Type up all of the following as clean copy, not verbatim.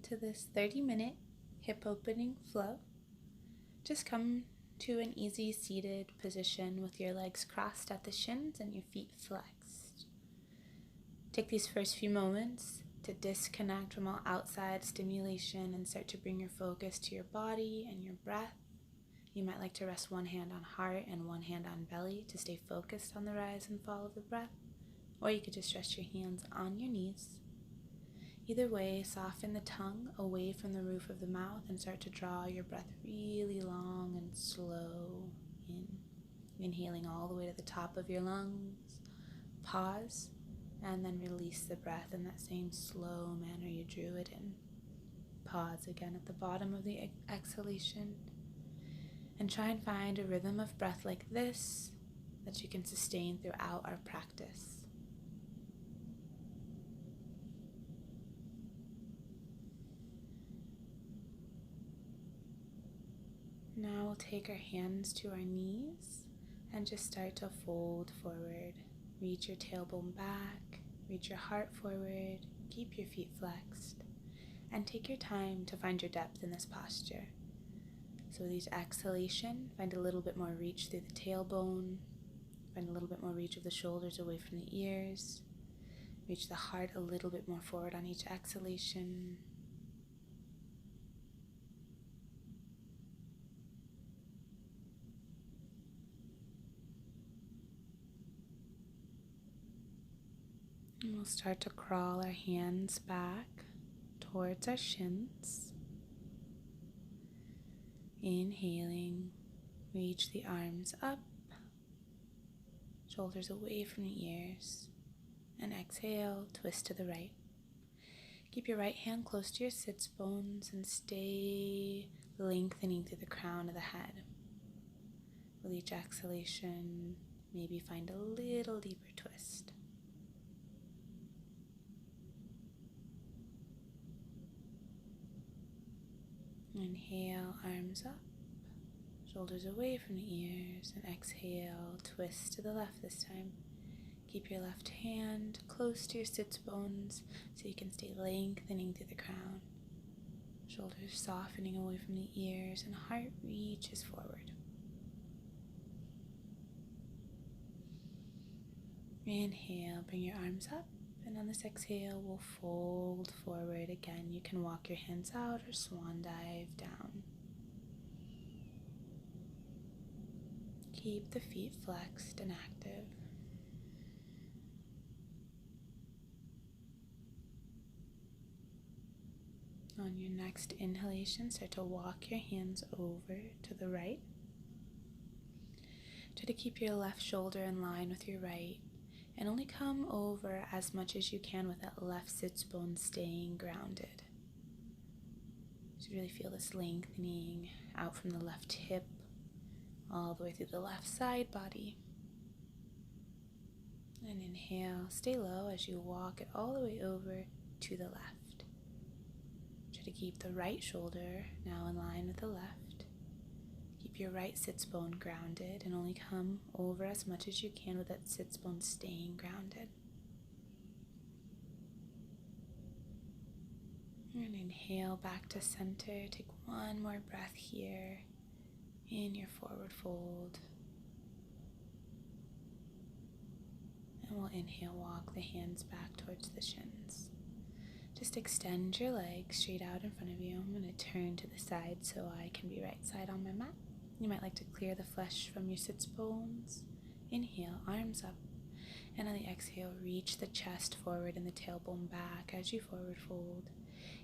into this 30-minute hip opening flow. Just come to an easy seated position with your legs crossed at the shins and your feet flexed. Take these first few moments to disconnect from all outside stimulation and start to bring your focus to your body and your breath. You might like to rest one hand on heart and one hand on belly to stay focused on the rise and fall of the breath, or you could just rest your hands on your knees. Either way, soften the tongue away from the roof of the mouth and start to draw your breath really long and slow in. Inhaling all the way to the top of your lungs. Pause, and then release the breath in that same slow manner you drew it in. Pause again at the bottom of the exhalation. And try and find a rhythm of breath like this that you can sustain throughout our practice. Now we'll take our hands to our knees and just start to fold forward. Reach your tailbone back, reach your heart forward, keep your feet flexed, and take your time to find your depth in this posture. So with each exhalation, find a little bit more reach through the tailbone, find a little bit more reach of the shoulders away from the ears, reach the heart a little bit more forward on each exhalation. And we'll start to crawl our hands back towards our shins. Inhaling, reach the arms up, shoulders away from the ears, and exhale, twist to the right. Keep your right hand close to your sits bones and stay lengthening through the crown of the head. With each exhalation, maybe find a little deeper twist. Inhale, arms up, shoulders away from the ears, and exhale, twist to the left this time. Keep your left hand close to your sits bones so you can stay lengthening through the crown. Shoulders softening away from the ears and heart reaches forward. Inhale, bring your arms up. And on this exhale, we'll fold forward again. You can walk your hands out or swan dive down. Keep the feet flexed and active. On your next inhalation, start to walk your hands over to the right. Try to keep your left shoulder in line with your right. And only come over as much as you can with that left sits bone staying grounded. So really feel this lengthening out from the left hip all the way through the left side body. And inhale, stay low as you walk it all the way over to the left. Try to keep the right shoulder now in line with the left. Keep your right sits bone grounded and only come over as much as you can with that sits bone staying grounded. And inhale back to center. Take one more breath here in your forward fold. And we'll inhale, walk the hands back towards the shins. Just extend your legs straight out in front of you. I'm going to turn to the side so I can be right side on my mat. You might like to clear the flesh from your sits bones. Inhale, arms up. And on the exhale, reach the chest forward and the tailbone back as you forward fold.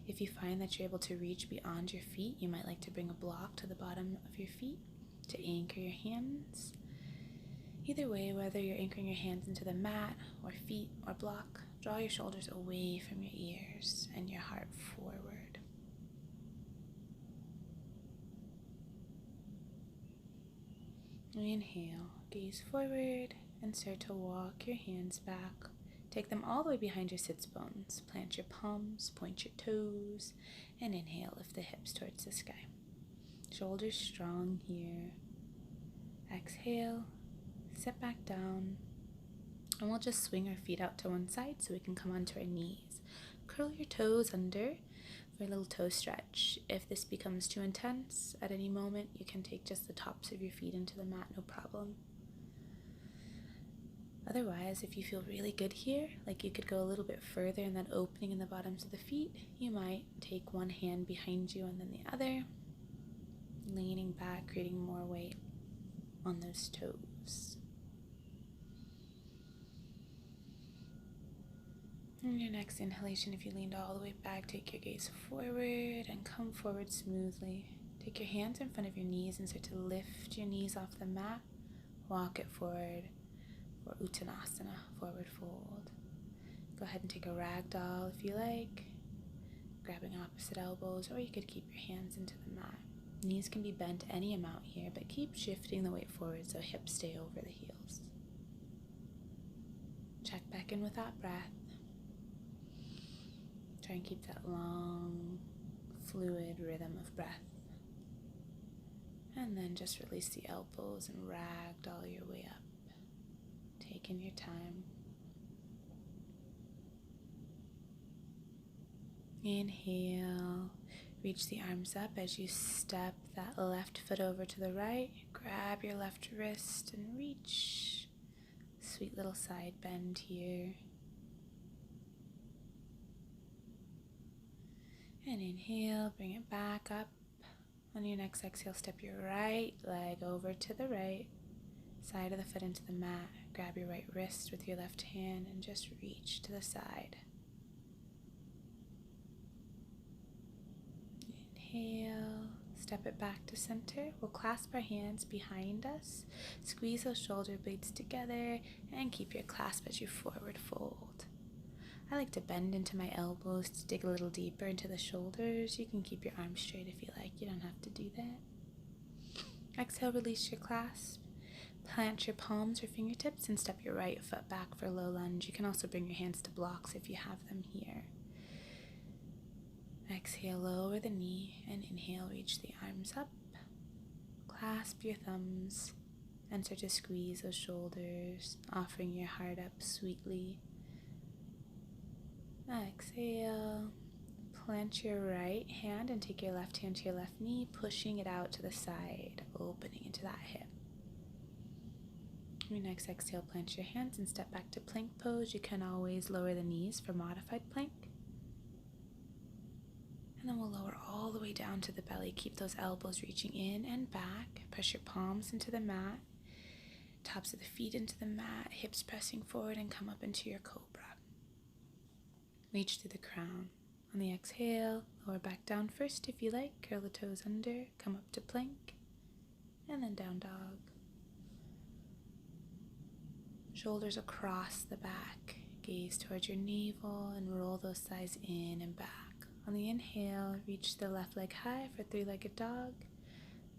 If you find that you're able to reach beyond your feet, you might like to bring a block to the bottom of your feet to anchor your hands. Either way, whether you're anchoring your hands into the mat or feet or block, draw your shoulders away from your ears and your heart forward. Inhale, gaze forward and start to walk your hands back. Take them all the way behind your sits bones. Plant your palms, point your toes, and inhale, lift the hips towards the sky. Shoulders strong here. Exhale, sit back down, and we'll just swing our feet out to one side so we can come onto our knees. Curl your toes under, for a little toe stretch. If this becomes too intense, at any moment you can take just the tops of your feet into the mat, no problem. Otherwise, if you feel really good here, like you could go a little bit further in that opening in the bottoms of the feet, you might take one hand behind you and then the other, leaning back, creating more weight on those toes. On your next inhalation, if you leaned all the way back, take your gaze forward and come forward smoothly. Take your hands in front of your knees and start to lift your knees off the mat. Walk it forward for uttanasana, forward fold. Go ahead and take a ragdoll if you like, grabbing opposite elbows, or you could keep your hands into the mat. Knees can be bent any amount here, but keep shifting the weight forward so hips stay over the heels. Check back in with that breath. Try and keep that long, fluid rhythm of breath. And then just release the elbows and ragdoll your way up. Taking your time. Inhale. Reach the arms up as you step that left foot over to the right. Grab your left wrist and reach. Sweet little side bend here. And inhale, bring it back up. On your next exhale, step your right leg over to the right side of the foot into the mat. Grab your right wrist with your left hand and just reach to the side. Inhale, step it back to center. We'll clasp our hands behind us. Squeeze those shoulder blades together and keep your clasp as you forward fold. I like to bend into my elbows to dig a little deeper into the shoulders. You can keep your arms straight if you like. You don't have to do that. Exhale, release your clasp. Plant your palms or fingertips and step your right foot back for low lunge. You can also bring your hands to blocks if you have them here. Exhale, lower the knee, and inhale, reach the arms up. Clasp your thumbs and start to squeeze those shoulders, offering your heart up sweetly. Exhale, plant your right hand and take your left hand to your left knee, pushing it out to the side, opening into that hip. Your next exhale, plant your hands and step back to plank pose. You can always lower the knees for modified plank. And then we'll lower all the way down to the belly. Keep those elbows reaching in and back. Press your palms into the mat, tops of the feet into the mat, hips pressing forward and come up into your cobra. Reach through the crown. On the exhale, lower back down first if you like. Curl the toes under, come up to plank, and then down dog. Shoulders across the back. Gaze towards your navel and roll those thighs in and back. On the inhale, reach the left leg high for three-legged dog.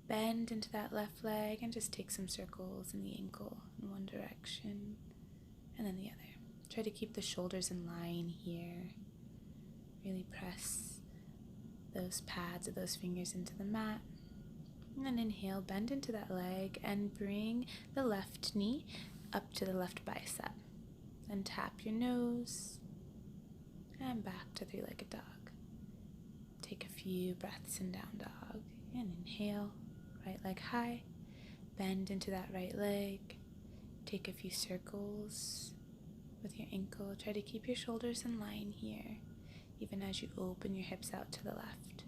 Bend into that left leg and just take some circles in the ankle in one direction and then the other. Try to keep the shoulders in line here. Really press those pads of those fingers into the mat. And then inhale, bend into that leg and bring the left knee up to the left bicep. Then tap your nose and back to three-legged dog. Take a few breaths in down dog. And inhale, right leg high. Bend into that right leg. Take a few circles with your ankle. Try to keep your shoulders in line here, even as you open your hips out to the left.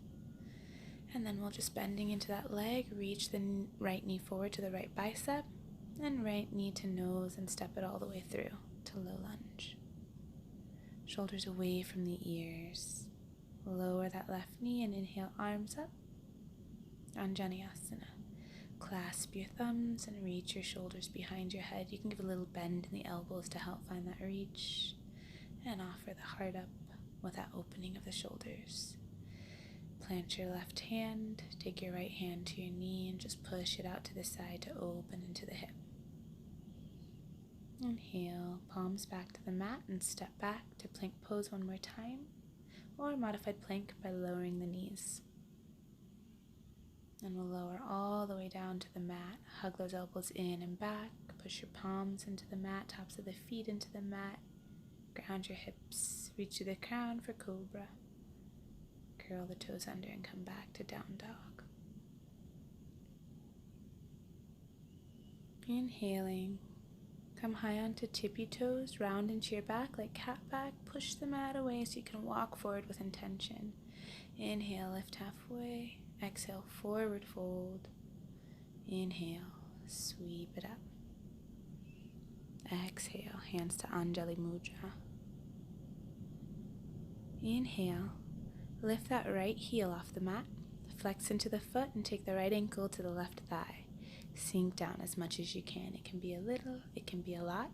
And then we'll just bending into that leg, reach the right knee forward to the right bicep, and right knee to nose and step it all the way through to low lunge. Shoulders away from the ears. Lower that left knee and inhale, arms up. Anjaneyasana. Clasp your thumbs and reach your shoulders behind your head. You can give a little bend in the elbows to help find that reach. And offer the heart up with that opening of the shoulders. Plant your left hand, take your right hand to your knee and just push it out to the side to open into the hip. Inhale, palms back to the mat and step back to plank pose one more time, or modified plank by lowering the knees. And we'll lower all the way down to the mat. Hug those elbows in and back. Push your palms into the mat, tops of the feet into the mat. Ground your hips. Reach to the crown for cobra. curl the toes under and come back to down dog. Inhaling, come high onto tippy toes, round into your back like cat back. Push the mat away so you can walk forward with intention. Inhale, lift halfway. Exhale, forward fold. Inhale, sweep it up. Exhale, hands to Anjali Mudra. Inhale, lift that right heel off the mat. Flex into the foot and take the right ankle to the left thigh. Sink down as much as you can. It can be a little, it can be a lot.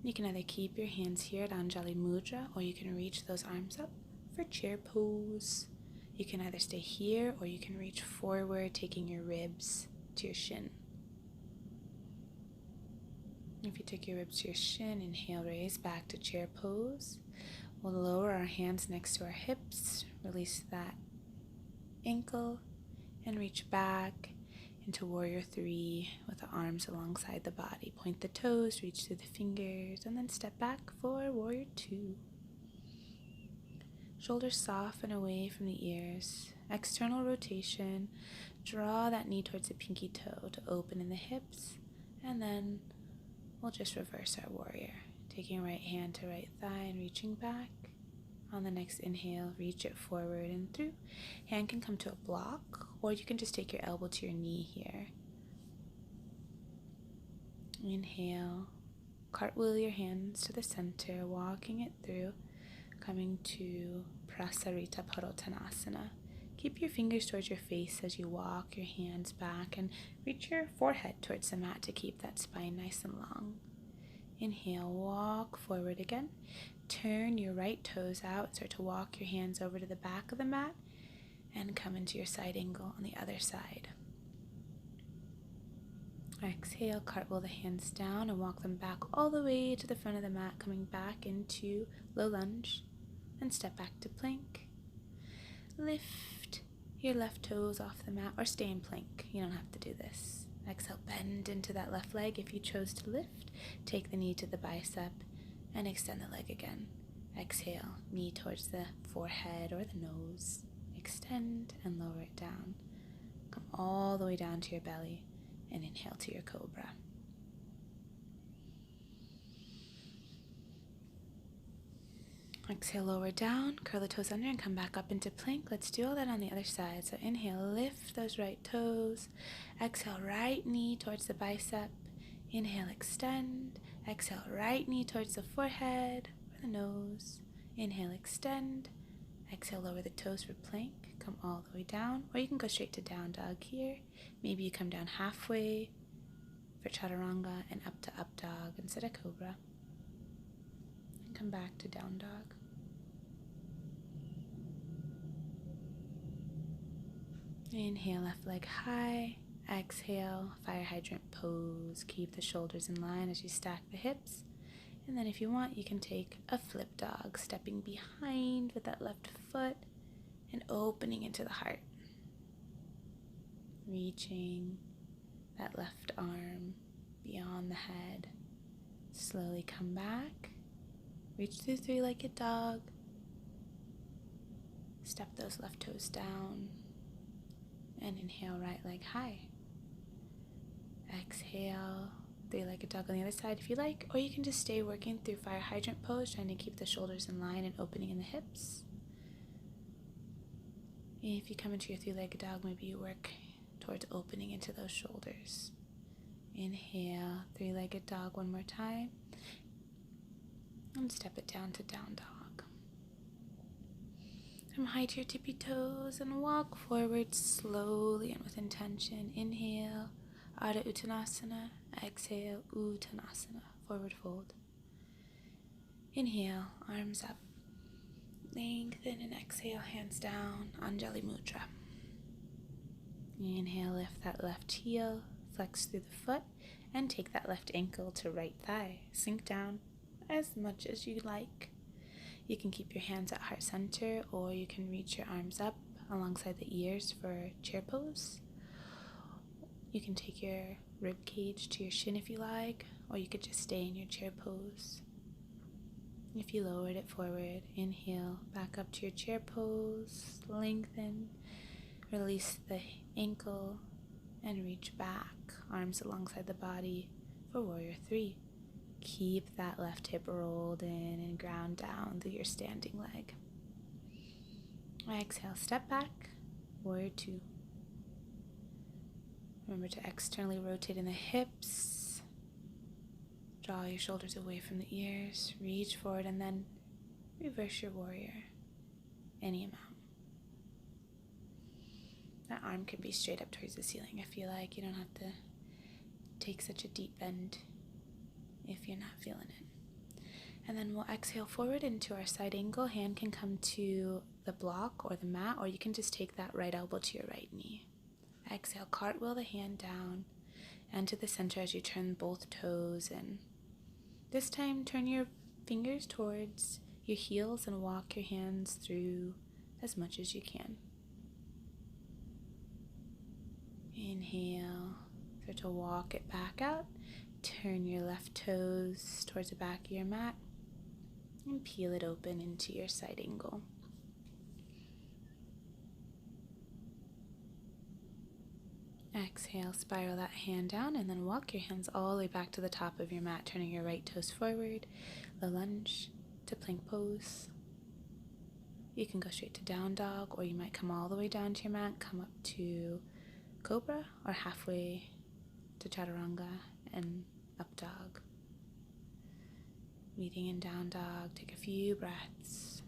You can either keep your hands here at Anjali Mudra or you can reach those arms up for chair pose. You can either stay here or you can reach forward, taking your ribs to your shin. If you take your ribs to your shin, inhale, raise back to chair pose. We'll lower our hands next to our hips, release that ankle, and reach back into Warrior 3 with the arms alongside the body. Point the toes, reach through the fingers, and then step back for Warrior 2. Shoulders soften away from the ears. External rotation. Draw that knee towards the pinky toe to open in the hips, and then we'll just reverse our warrior. Taking right hand to right thigh and reaching back. On the next inhale, reach it forward and through. Hand can come to a block, or you can just take your elbow to your knee here. Inhale, cartwheel your hands to the center, walking it through, coming to Prasarita Padottanasana. Keep your fingers towards your face as you walk your hands back and reach your forehead towards the mat to keep that spine nice and long. Inhale, walk forward again. Turn your right toes out. Start to walk your hands over to the back of the mat and come into your side angle on the other side. Exhale, cartwheel the hands down and walk them back all the way to the front of the mat, coming back into low lunge and step back to plank. Lift your left toes off the mat or stay in plank. You don't have to do this. Exhale, bend into that left leg. If you chose to lift, take the knee to the bicep and extend the leg again. Exhale, knee towards the forehead or the nose. Extend and lower it down. Come all the way down to your belly and inhale to your cobra. Exhale, lower down, curl the toes under and come back up into plank. Let's do all that on the other side. So inhale, lift those right toes. Exhale, right knee towards the bicep. Inhale, extend. Exhale, right knee towards the forehead or the nose. Inhale, extend. Exhale, lower the toes for plank. Come all the way down, or you can go straight to down dog here. Maybe you come down halfway for chaturanga and up to up dog instead of cobra. And come back to down dog. Inhale, left leg high. Exhale, fire hydrant pose. Keep the shoulders in line as you stack the hips. And then if you want, you can take a flip dog, stepping behind with that left foot and opening into the heart. Reaching that left arm beyond the head. Slowly come back. Reach through three-legged dog. Step those left toes down. And inhale, right leg high. Exhale, three-legged dog on the other side if you like, or you can just stay working through fire hydrant pose, trying to keep the shoulders in line and opening in the hips. If you come into your three-legged dog, maybe you work towards opening into those shoulders. Inhale, three-legged dog one more time, and step it down to down dog. Come high to your tippy toes and walk forward slowly and with intention. Inhale, Ardha Uttanasana. Exhale, Uttanasana, forward fold. Inhale, arms up. Lengthen and exhale, hands down, Anjali Mudra. Inhale, lift that left heel, flex through the foot, and take that left ankle to right thigh. Sink down as much as you like. You can keep your hands at heart center, or you can reach your arms up alongside the ears for chair pose. You can take your rib cage to your shin if you like, or you could just stay in your chair pose. If you lowered it forward, inhale, back up to your chair pose, lengthen, release the ankle, and reach back, arms alongside the body for warrior 3. Keep that left hip rolled in and ground down through your standing leg. Exhale, step back, warrior 2. Remember to externally rotate in the hips. Draw your shoulders away from the ears, reach forward, and then reverse your warrior, any amount. That arm can be straight up towards the ceiling if you like. You don't have to take such a deep bend if you're not feeling it. And then we'll exhale forward into our side angle. Hand can come to the block or the mat, or you can just take that right elbow to your right knee. Exhale, cartwheel the hand down and to the center as you turn both toes in. This time, turn your fingers towards your heels and walk your hands through as much as you can. Inhale, start to walk it back out. Turn your left toes towards the back of your mat and peel it open into your side angle. Exhale, spiral that hand down and then walk your hands all the way back to the top of your mat, turning your right toes forward, the lunge to plank pose. You can go straight to down dog, or you might come all the way down to your mat, come up to cobra, or halfway to chaturanga and up dog. Meeting in down dog, take a few breaths.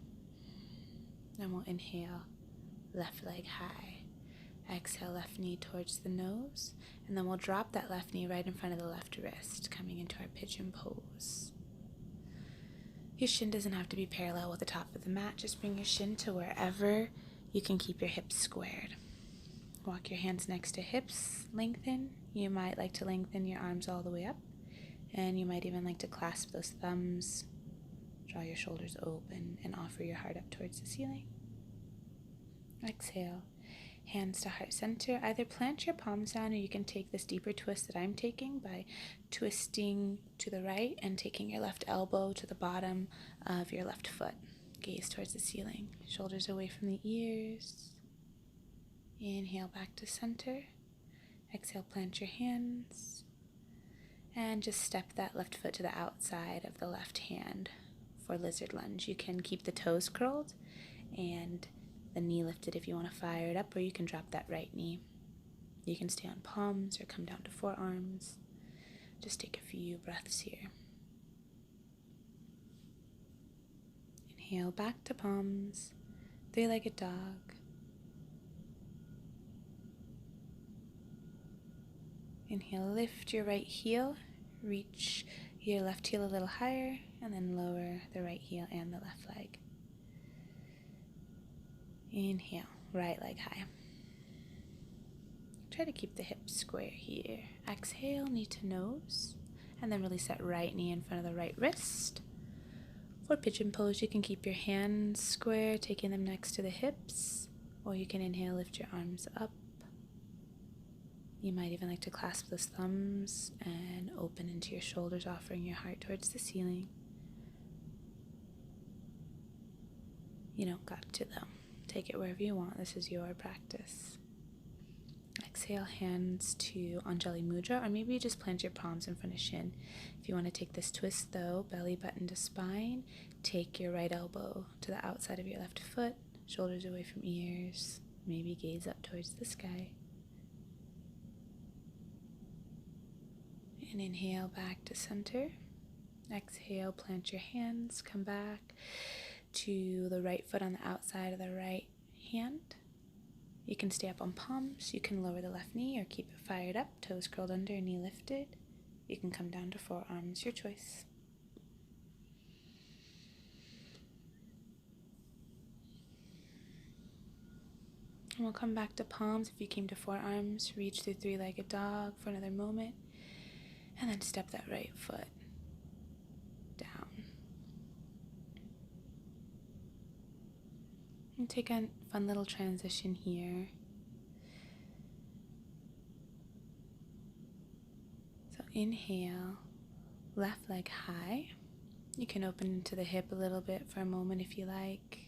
Then we'll inhale, left leg high. Exhale, left knee towards the nose, and then we'll drop that left knee right in front of the left wrist, coming into our pigeon pose. Your shin doesn't have to be parallel with the top of the mat. Just bring your shin to wherever you can keep your hips squared. Walk your hands next to hips, lengthen. You might like to lengthen your arms all the way up, and you might even like to clasp those thumbs. Draw your shoulders open and offer your heart up towards the ceiling. Exhale. Hands to heart center. Either plant your palms down, or you can take this deeper twist that I'm taking by twisting to the right and taking your left elbow to the bottom of your left foot. Gaze towards the ceiling. Shoulders away from the ears. Inhale back to center. Exhale, plant your hands. And just step that left foot to the outside of the left hand for lizard lunge. You can keep the toes curled and the knee lifted if you want to fire it up, or you can drop that right knee. You can stay on palms or come down to forearms. Just take a few breaths here. Inhale back to palms, three-legged dog. Inhale, lift your right heel, reach your left heel a little higher, and then lower the right heel and the left leg. Inhale, right leg high. Try to keep the hips square here. Exhale, knee to nose, and then release that right knee in front of the right wrist. For pigeon pose, you can keep your hands square, taking them next to the hips, or you can inhale, lift your arms up. You might even like to clasp those thumbs and open into your shoulders, offering your heart towards the ceiling. You don't got to though. Take it wherever you want. This is your practice. Exhale, hands to Anjali Mudra, or maybe you just plant your palms in front of shin. If you want to take this twist though, belly button to spine, take your right elbow to the outside of your left foot, shoulders away from ears, maybe gaze up towards the sky. And inhale back to center. Exhale, plant your hands, come back to the right foot on the outside of the right hand. You can stay up on palms, you can lower the left knee or keep it fired up, toes curled under, knee lifted. You can come down to forearms, your choice. And we'll come back to palms. If you came to forearms, reach through three-legged dog for another moment, and then step that right foot down. And take a fun little transition here. So inhale, left leg high. You can open into the hip a little bit for a moment if you like.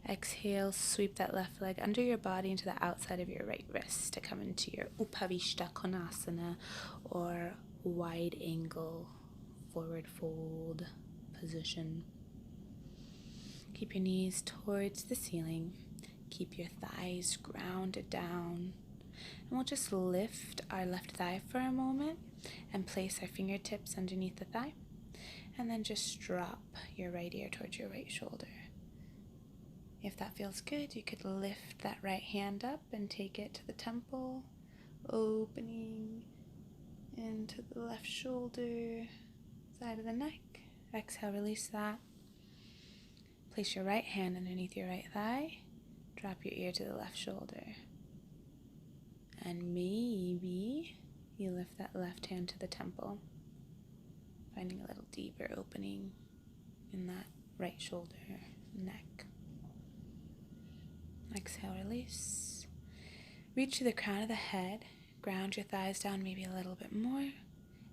Exhale, sweep that left leg under your body into the outside of your right wrist to come into your upavistha konasana, or wide angle forward fold position. Keep your knees towards the ceiling. Keep your thighs grounded down. And we'll just lift our left thigh for a moment and place our fingertips underneath the thigh. And then just drop your right ear towards your right shoulder. If that feels good, you could lift that right hand up and take it to the temple, opening into the left shoulder, side of the neck. Exhale, release that. Place your right hand underneath your right thigh. Drop your ear to the left shoulder. And maybe you lift that left hand to the temple, finding a little deeper opening in that right shoulder, neck. Exhale, release. Reach to the crown of the head. Ground your thighs down maybe a little bit more.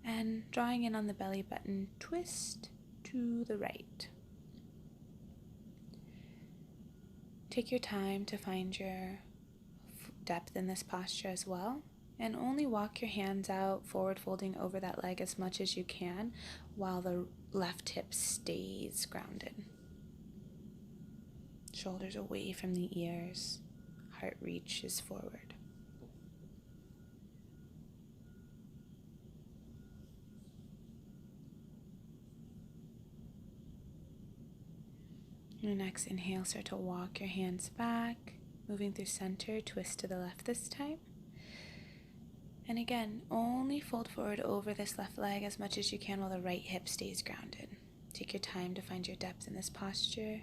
And drawing in on the belly button, twist to the right. Take your time to find your depth in this posture as well. And only walk your hands out, forward folding over that leg as much as you can while the left hip stays grounded. Shoulders away from the ears, heart reaches forward. Your next inhale, start to walk your hands back, moving through center, twist to the left this time. And again, only fold forward over this left leg as much as you can while the right hip stays grounded. Take your time to find your depth in this posture.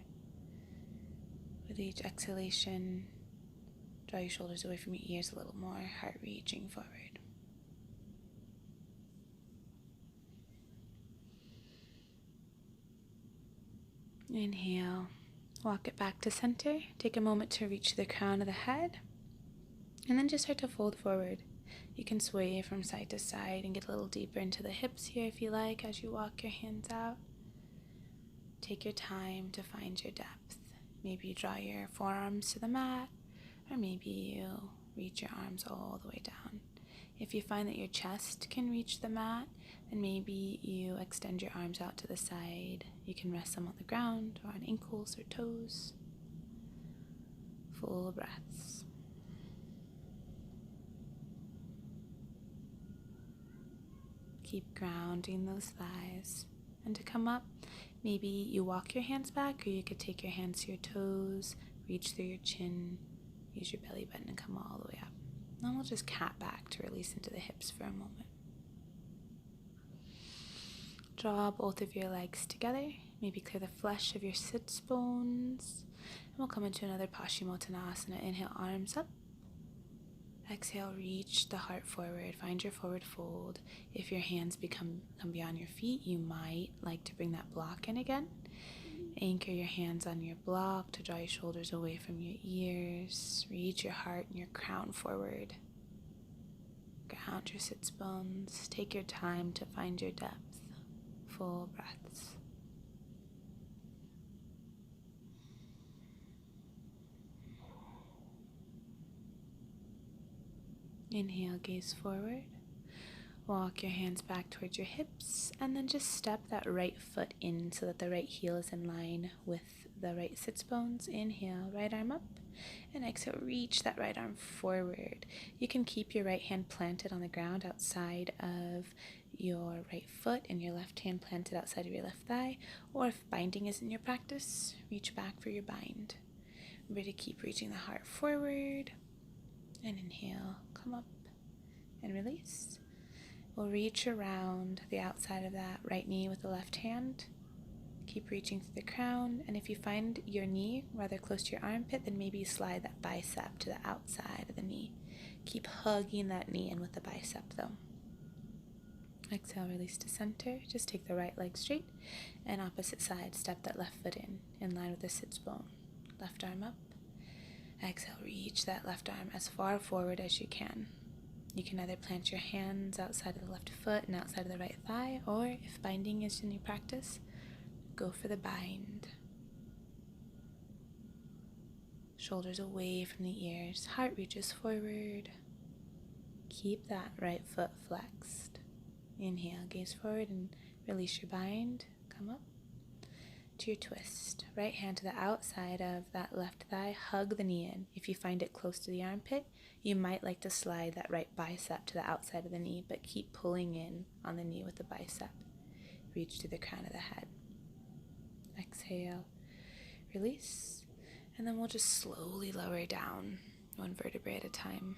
With each exhalation, draw your shoulders away from your ears a little more, heart reaching forward. Inhale, walk it back to center. Take a moment to reach the crown of the head, and then just start to fold forward. You can sway from side to side and get a little deeper into the hips here if you like as you walk your hands out. Take your time to find your depth. Maybe you draw your forearms to the mat, or maybe you reach your arms all the way down. If you find that your chest can reach the mat, then maybe you extend your arms out to the side. You can rest them on the ground or on ankles or toes. Full breaths. Keep grounding those thighs. And to come up, maybe you walk your hands back, or you could take your hands to your toes, reach through your chin, use your belly button and come all the way up. Then we'll just cat back to release into the hips for a moment. Draw both of your legs together. Maybe clear the flesh of your sits bones. And we'll come into another Paschimottanasana. Inhale, arms up. Exhale, reach the heart forward. Find your forward fold. If your hands come beyond your feet, you might like to bring that block in again. Anchor your hands on your block to draw your shoulders away from your ears. Reach your heart and your crown forward. Ground your sits bones. Take your time to find your depth. Full breaths. Inhale, gaze forward. Walk your hands back towards your hips, and then just step that right foot in so that the right heel is in line with the right sits bones. Inhale, right arm up, and exhale, reach that right arm forward. You can keep your right hand planted on the ground outside of your right foot and your left hand planted outside of your left thigh, or if binding is in your practice, reach back for your bind. Remember to keep reaching the heart forward, and inhale, come up and release. We'll reach around the outside of that right knee with the left hand. Keep reaching through the crown, and if you find your knee rather close to your armpit, then maybe you slide that bicep to the outside of the knee. Keep hugging that knee in with the bicep though. Exhale, release to center. Just take the right leg straight, and opposite side, step that left foot in line with the sits bone. Left arm up. Exhale, reach that left arm as far forward as you can. You can either plant your hands outside of the left foot and outside of the right thigh, or if binding is in your practice, Go for the bind. Shoulders away from the ears. Heart reaches forward. Keep that right foot flexed. Inhale, gaze forward and release your bind. Come up to your twist. Right hand to the outside of that left thigh. Hug the knee in. If you find it close to the armpit, you might like to slide that right bicep to the outside of the knee, but keep pulling in on the knee with the bicep. Reach to the crown of the head. Exhale, release, and then we'll just slowly lower down, one vertebrae at a time.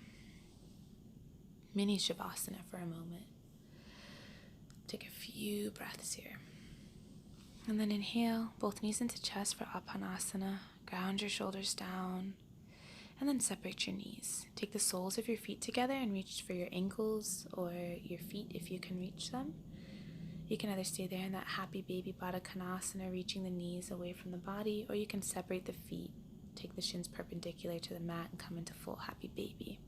Mini Shavasana for a moment. Take a few breaths here. And then inhale, both knees into chest for Upanasana. Ground your shoulders down. And then separate your knees. Take the soles of your feet together and reach for your ankles or your feet if you can reach them. You can either stay there in that happy baby Baddha Konasana, reaching the knees away from the body, or you can separate the feet, take the shins perpendicular to the mat, and come into full happy baby.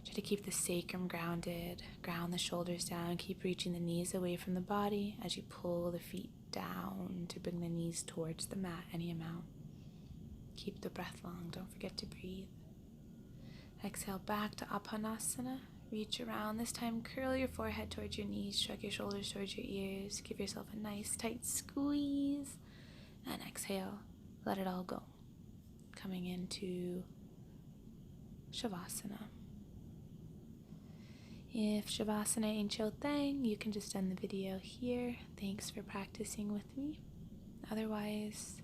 Try to keep the sacrum grounded, ground the shoulders down, keep reaching the knees away from the body as you pull the feet down to bring the knees towards the mat any amount. Keep the breath long, don't forget to breathe. Exhale back to Upanasana. Reach around, this time curl your forehead towards your knees, shrug your shoulders towards your ears, give yourself a nice tight squeeze, and exhale, let it all go. Coming into Shavasana. If Shavasana ain't your thing, you can just end the video here. Thanks for practicing with me. Otherwise,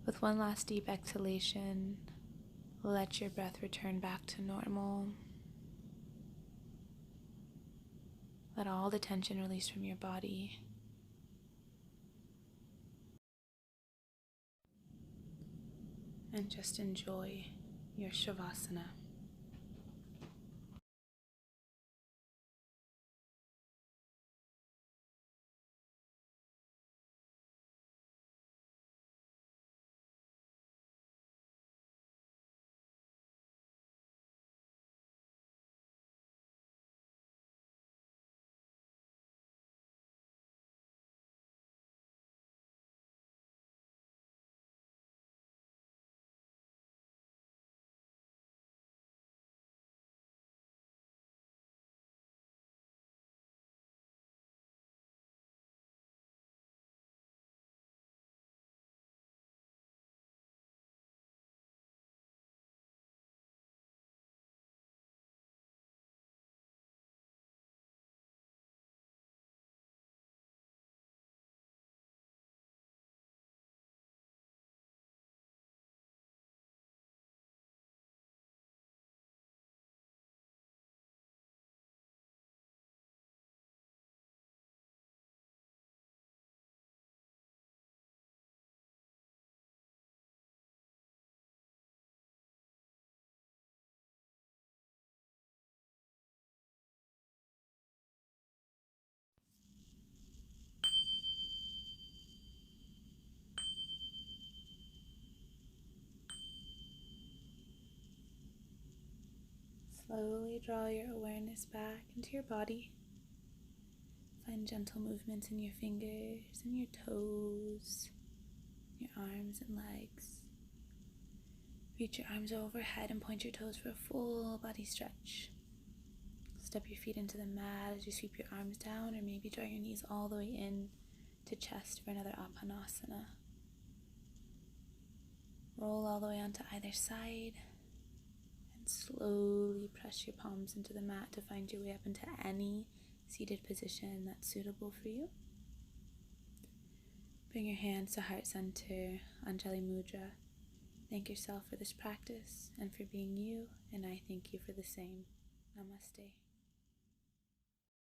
with one last deep exhalation, let your breath return back to normal. Let all the tension release from your body. And just enjoy your Shavasana. Slowly draw your awareness back into your body. Find gentle movements in your fingers and your toes, your arms and legs. Reach your arms overhead and point your toes for a full body stretch. Step your feet into the mat as you sweep your arms down, or maybe draw your knees all the way in to chest for another Upanasana. Roll all the way onto either side and slowly press your palms into the mat to find your way up into any seated position that's suitable for you. Bring your hands to heart center, Anjali Mudra. Thank yourself for this practice and for being you, and I thank you for the same. Namaste.